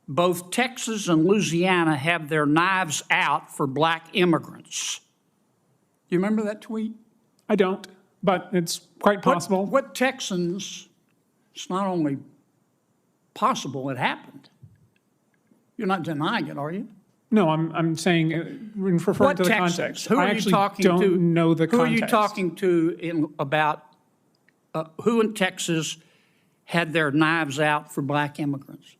both Texas and Louisiana have their knives out for black immigrants. Do you remember that tweet? I don't, but it's quite possible. What Texans, it's not only possible, it happened. You're not denying it, are you? No, I'm saying, referring to the context. Who are you talking to? I actually don't know the context. Who are you talking to about who in Texas had their knives out for black immigrants?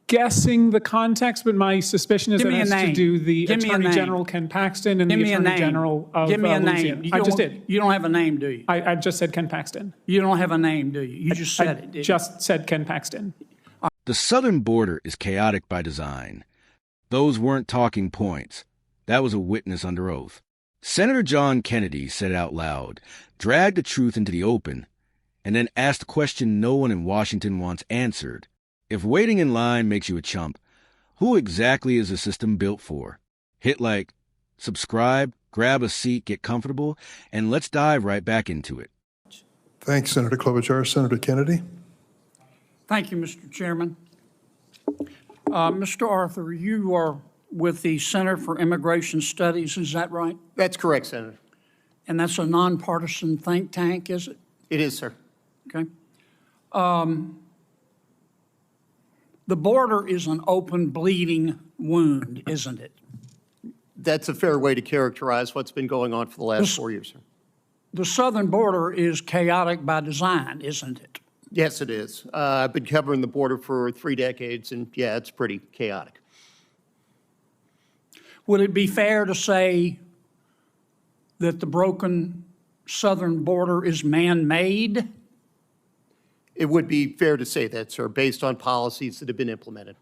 Guessing the context, but my suspicion is that it has to do the Attorney General Ken Paxton and the Attorney General of Louisiana. Give me a name. I just did. You don't have a name, do you? I just said Ken Paxton. You don't have a name, do you? You just said it, didn't you? Just said Ken Paxton. The southern border is chaotic by design. Those weren't talking points. That was a witness under oath. Senator John Kennedy said it out loud, dragged the truth into the open, and then asked a question no one in Washington wants answered. If waiting in line makes you a chump, who exactly is the system built for? Hit like, subscribe, grab a seat, get comfortable, and let's dive right back into it. Thanks, Senator Klobuchar. Senator Kennedy. Thank you, Mr. Chairman. Mr. Arthur, you are with the Center for Immigration Studies, is that right? That's correct, Senator. And that's a nonpartisan think tank, is it? It is, sir. Okay. The border is an open, bleeding wound, isn't it? That's a fair way to characterize what's been going on for the last 4 years, sir. The southern border is chaotic by design, isn't it? Yes, it is. I've been covering the border for 3 decades, and yeah, it's pretty chaotic. Would it be fair to say that the broken southern border is man-made? It would be fair to say that, sir, based on policies that have been implemented.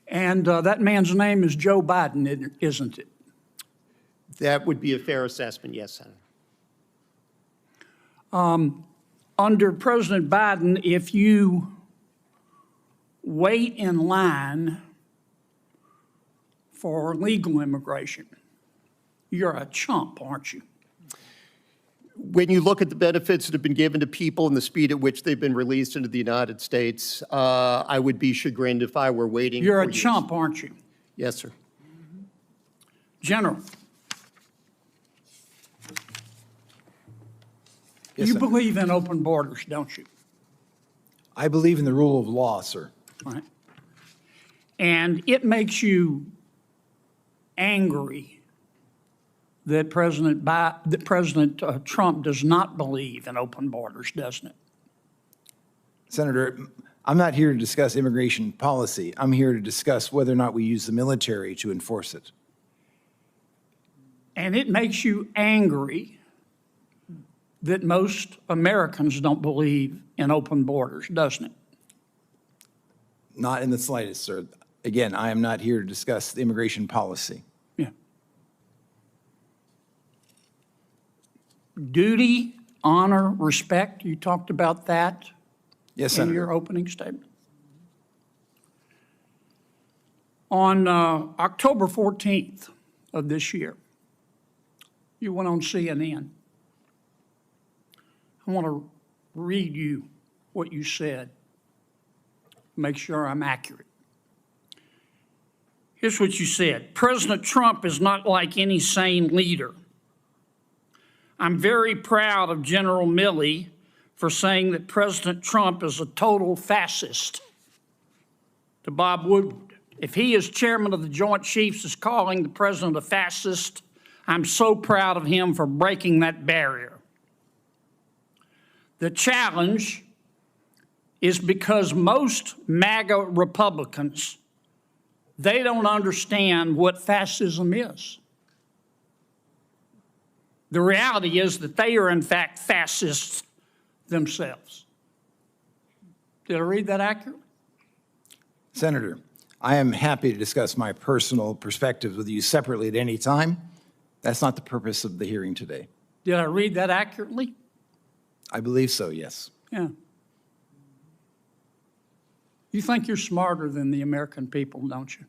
And that man's name is Joe Biden, isn't it? That would be a fair assessment, yes, Senator. Under President Biden, if you wait in line for legal immigration, you're a chump, aren't you? When you look at the benefits that have been given to people and the speed at which they've been released into the United States, I would be chagrined if I were waiting. You're a chump, aren't you? Yes, sir. General. Yes, you sir. believe in open borders, don't you? I believe in the rule of law, sir. Right. And it makes you angry that President Trump does not believe in open borders, doesn't it? Senator, I'm not here to discuss immigration policy. I'm here to discuss whether or not we use the military to enforce it. And it makes you angry that most Americans don't believe in open borders, doesn't it? Not in the slightest, sir. Again, I am not here to discuss the immigration policy. Yeah. Duty, honor, respect, you talked about that Yes, in Senator. your opening statement. On October 14th of this year, you went on CNN. I want to read you what you said, make sure I'm accurate. Here's what you said. President Trump is not like any sane leader. I'm very proud of General Milley for saying that President Trump is a total fascist. To Bob Woodward, if he as chairman of the Joint Chiefs is calling the president a fascist, I'm so proud of him for breaking that barrier. The challenge is because most MAGA Republicans, they don't understand what fascism is. The reality is that they are, in fact, fascists themselves. Did I read that accurately? Senator, I am happy to discuss my personal perspectives with you separately at any time. That's not the purpose of the hearing today. Did I read that accurately? I believe so, yes. Yeah. You think you're smarter than the American people, don't you?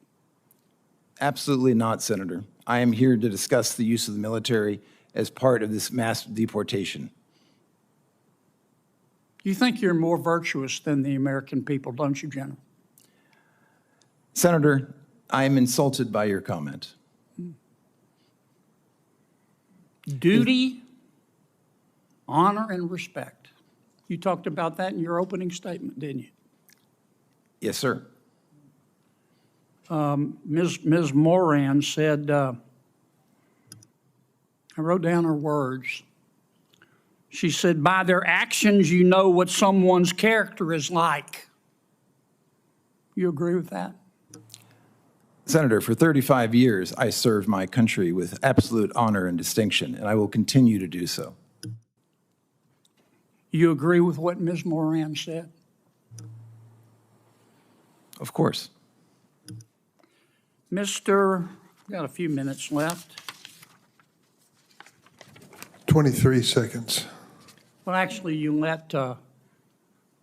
Absolutely not, Senator. I am here to discuss the use of the military as part of this mass deportation. You think you're more virtuous than the American people, don't you, General? Senator, I am insulted by your comment. Duty, honor, and respect. You talked about that in your opening statement, didn't you? Yes, sir. Ms. Moran said, I wrote down her words. She said, by their actions, you know what someone's character is like. You agree with that? Senator, for 35 years, I served my country with absolute honor and distinction, and I will continue to do so. You agree with what Ms. Moran said? Of course. We've got a few minutes left. 23 seconds. Well, actually, you let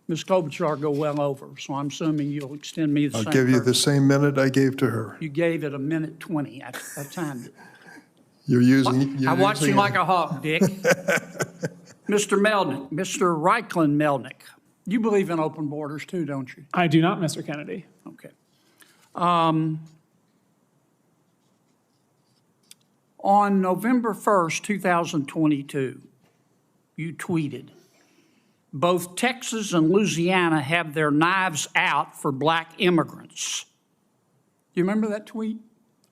Ms. Klobuchar go well over, so I'm assuming you'll extend me the I'll same. give you the courtesy. same minute I gave to her. You gave it a minute 20. I timed it. You're using. I watch you like a hawk, Dick. Mr. Melnick, Mr. Reichland Melnick, you believe in open borders too, don't you? I do not, Mr. Kennedy. Okay. On November 1st, 2022, you tweeted, both Texas and Louisiana have their knives out for black immigrants. Do you remember that tweet?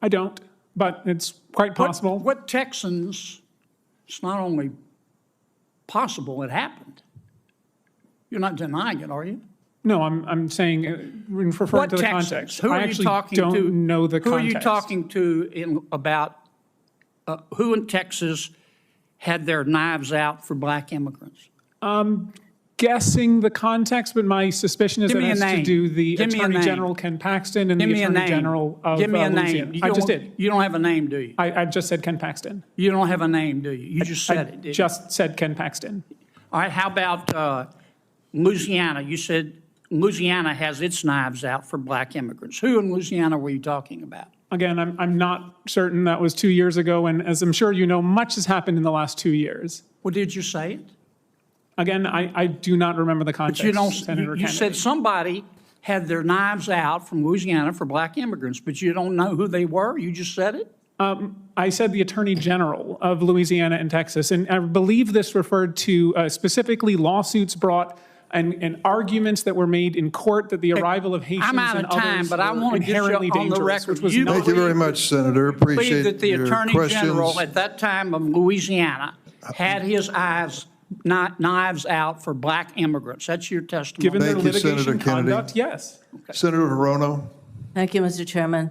I don't, but it's quite possible. What Texans, it's not only possible, it happened. You're not denying it, are you? No, I'm saying, referring What to the Texans? context. Who I are you actually talking don't to? know the Who context. are you talking to about who in Texas had their knives out for black immigrants? Guessing the context, but my suspicion is Give that me it a has to name. do the Give me a Attorney name. General Ken Paxton and Give the me a Attorney name. General of Give me a Louisiana. name. I just did. You don't have a name, do you? I just said Ken Paxton. You don't have a name, do you? You just said it, didn't you? Just said Ken Paxton. All right, how about Louisiana? You said Louisiana has its knives out for black immigrants. Who in Louisiana were you talking about? Again, I'm not certain. That was 2 years ago, and as I'm sure you know, much has happened in the last 2 years. Well, did you say it? Again, I do not remember the context, But you don't. Senator You Kennedy. said somebody had their knives out from Louisiana for black immigrants, but you don't know who they were. You just said it. I said the Attorney General of Louisiana and Texas, and I believe this referred to specifically lawsuits brought and arguments that were made in court that the arrival of Haitians I'm out and of time, others but I were want to get you inherently on the dangerous, record. which was You not. Thank you very much, Senator. Believe Appreciate that the your Attorney questions. General at that time of Louisiana had his knives out for black immigrants. That's your testimony. Given their Thank you, litigation Senator Kennedy. conduct, yes. Senator Hirono. Thank you, Mr. Chairman.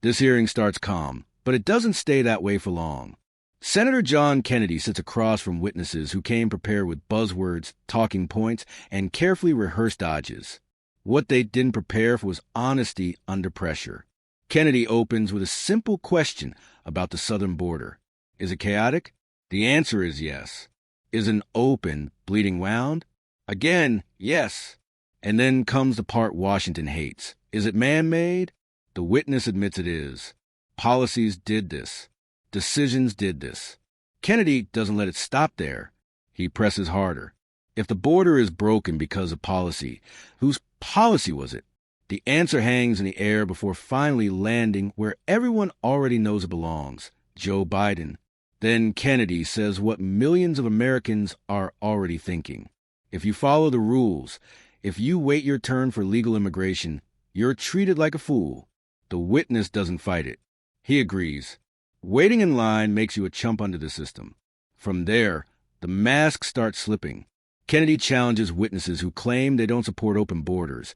This hearing starts calm, but it doesn't stay that way for long. Senator John Kennedy sits across from witnesses who came prepared with buzzwords, talking points, and carefully rehearsed dodges. What they didn't prepare for was honesty under pressure. Kennedy opens with a simple question about the southern border. Is it chaotic? The answer is yes. Is an open, bleeding wound? Again, yes. And then comes the part Washington hates. Is it man-made? The witness admits it is. Policies did this. Decisions did this. Kennedy doesn't let it stop there. He presses harder. If the border is broken because of policy, whose policy was it? The answer hangs in the air before finally landing where everyone already knows it belongs, Joe Biden. Then Kennedy says what millions of Americans are already thinking. If you follow the rules, if you wait your turn for legal immigration, you're treated like a fool. The witness doesn't fight it. He agrees. Waiting in line makes you a chump under the system. From there, the mask starts slipping. Kennedy challenges witnesses who claim they don't support open borders,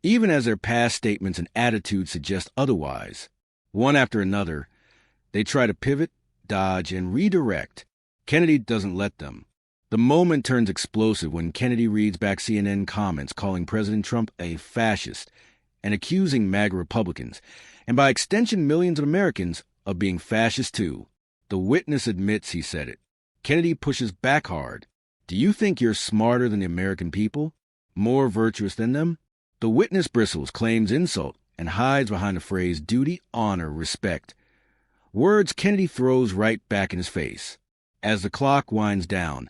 even as their past statements and attitudes suggest otherwise. One after another, they try to pivot, dodge, and redirect. Kennedy doesn't let them. The moment turns explosive when Kennedy reads back CNN comments calling President Trump a fascist and accusing MAGA Republicans, and by extension millions of Americans, of being fascist too. The witness admits he said it. Kennedy pushes back hard. Do you think you're smarter than the American people? More virtuous than them? The witness bristles, claims insult, and hides behind the phrase duty, honor, respect. Words Kennedy throws right back in his face. As the clock winds down,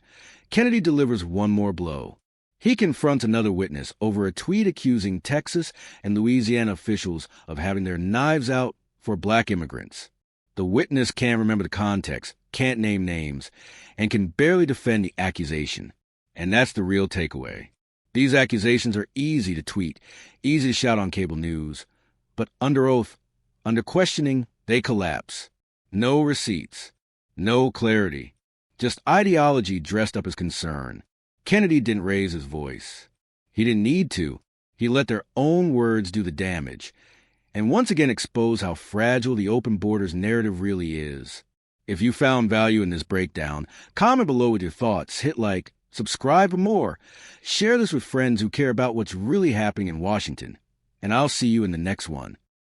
Kennedy delivers one more blow. He confronts another witness over a tweet accusing Texas and Louisiana officials of having their knives out for black immigrants. The witness can't remember the context, can't name names, and can barely defend the accusation. And that's the real takeaway. These accusations are easy to tweet, easy to shout on cable news, but under oath, under questioning, they collapse. No receipts, no clarity, just ideology dressed up as concern. Kennedy didn't raise his voice. He didn't need to. He let their own words do the damage, and once again expose how fragile the open borders narrative really is. If you found value in this breakdown, comment below with your thoughts, hit like, subscribe for more, share this with friends who care about what's really happening in Washington, and I'll see you in the next one.